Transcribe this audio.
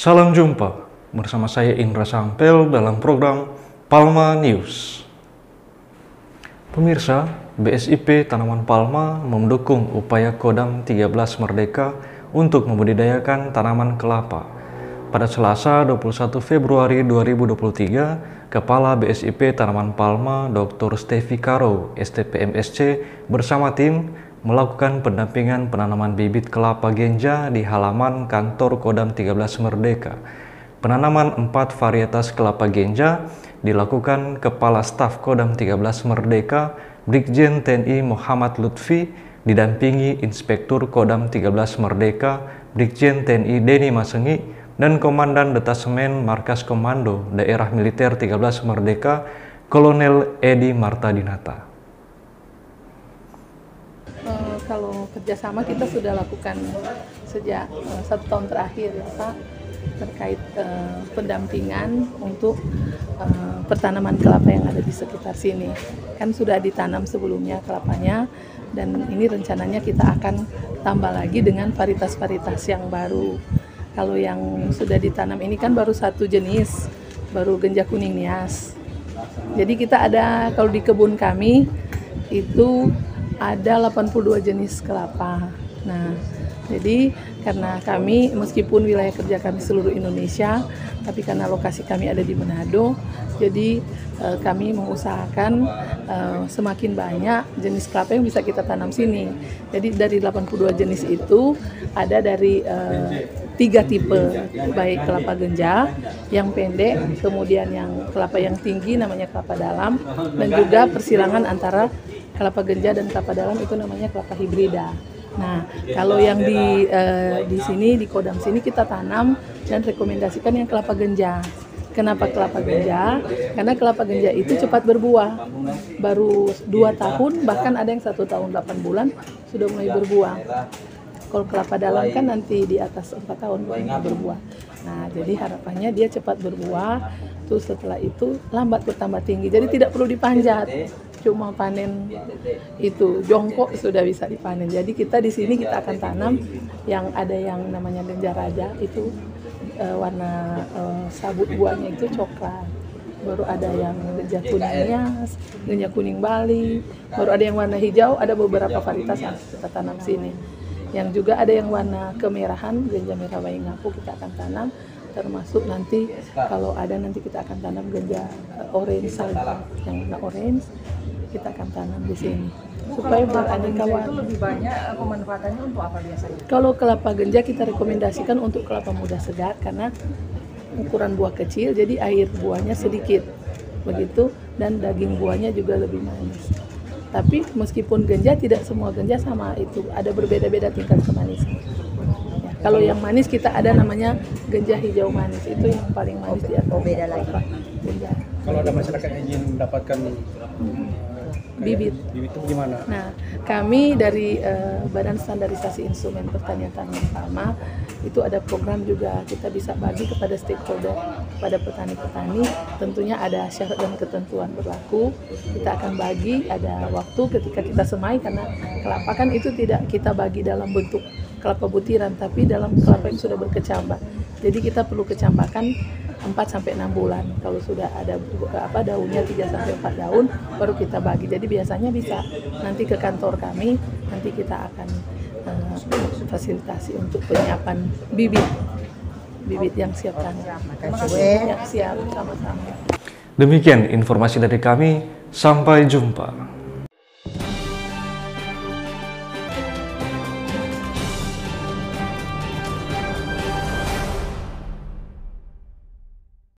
Salam jumpa bersama saya Indra Sampel dalam program Palma News. Pemirsa, BSIP Tanaman Palma mendukung upaya Kodam 13 Merdeka untuk membudidayakan tanaman kelapa. Pada Selasa 21 Februari 2023, Kepala BSIP Tanaman Palma Dr. Stevi Karo, STPMSC, bersama tim melakukan pendampingan penanaman bibit kelapa genja di halaman kantor Kodam 13 Merdeka. Penanaman 4 varietas kelapa genja dilakukan Kepala Staf Kodam 13 Merdeka Brigjen TNI Muhammad Lutfi didampingi Inspektur Kodam 13 Merdeka Brigjen TNI Denny Masengi dan Komandan Detasemen Markas Komando Daerah Militer 13 Merdeka Kolonel Edi Martadinata. Kalau kerjasama kita sudah lakukan sejak 1 tahun terakhir ya Pak, terkait pendampingan untuk pertanaman kelapa yang ada di sekitar sini. Kan sudah ditanam sebelumnya kelapanya, dan ini rencananya kita akan tambah lagi dengan varietas-varietas yang baru. Kalau yang sudah ditanam ini kan baru satu jenis, baru genja kuning nias. Jadi kita ada, kalau di kebun kami itu ada 82 jenis kelapa. Nah, jadi karena kami meskipun wilayah kerja kami seluruh Indonesia, tapi karena lokasi kami ada di Manado, jadi kami mengusahakan semakin banyak jenis kelapa yang bisa kita tanam sini. Jadi dari 82 jenis itu ada dari 3 tipe, baik kelapa genja yang pendek, kemudian yang kelapa yang tinggi namanya kelapa dalam, dan juga persilangan antara kelapa genja dan kelapa dalam itu namanya kelapa hibrida. Nah, kalau yang di sini di Kodam sini kita tanam dan rekomendasikan yang kelapa genja. Kenapa kelapa genja? Karena kelapa genja itu cepat berbuah. Baru 2 tahun, bahkan ada yang 1 tahun 8 bulan sudah mulai berbuah. Kalau kelapa dalam kan nanti di atas 4 tahun mulai berbuah. Nah, jadi harapannya dia cepat berbuah, terus setelah itu lambat bertambah tinggi. Jadi tidak perlu dipanjat. Cuma panen itu jongkok sudah bisa dipanen. Jadi kita di sini kita akan tanam yang ada yang namanya genja raja, itu warna sabut buahnya itu coklat. Baru ada yang genja kuning nias, genja kuning Bali, baru ada yang warna hijau, ada beberapa varietas yang kita tanam sini. Yang juga ada yang warna kemerahan, genja merah bayi ngapu kita akan tanam, termasuk nanti kalau ada nanti kita akan tanam genja orange salva, yang warna orange kita akan tanam di sini supaya beraneka warna. Itu lebih banyak pemanfaatannya untuk apa biasanya? Kalau kelapa genja kita rekomendasikan untuk kelapa muda segar karena ukuran buah kecil, jadi air buahnya sedikit begitu, dan daging buahnya juga lebih manis. Tapi meskipun genja, tidak semua genja sama, itu ada berbeda-beda tingkat kemanisan. Ya, kalau yang manis kita ada namanya genja hijau manis, itu yang paling manis di atas. Beda lagi. Genja. Kalau ada masyarakat yang ingin mendapatkan bibit itu gimana? Nah, kami dari Badan Standarisasi Instrumen Pertanian Tanaman Palma itu ada program juga, kita bisa bagi kepada stakeholder, kepada petani-petani. Tentunya ada syarat dan ketentuan berlaku. Kita akan bagi, ada waktu ketika kita semai, karena kelapa kan itu tidak kita bagi dalam bentuk kelapa butiran, tapi dalam kelapa yang sudah berkecambah. Jadi kita perlu kecambakan 4-6 bulan. Kalau sudah ada daunnya 3-4 daun baru kita bagi. Jadi biasanya bisa nanti ke kantor kami, nanti kita akan fasilitasi untuk penyiapan bibit yang siap tanam. Terima kasih. Siap, sama-sama. Demikian informasi dari kami, sampai jumpa.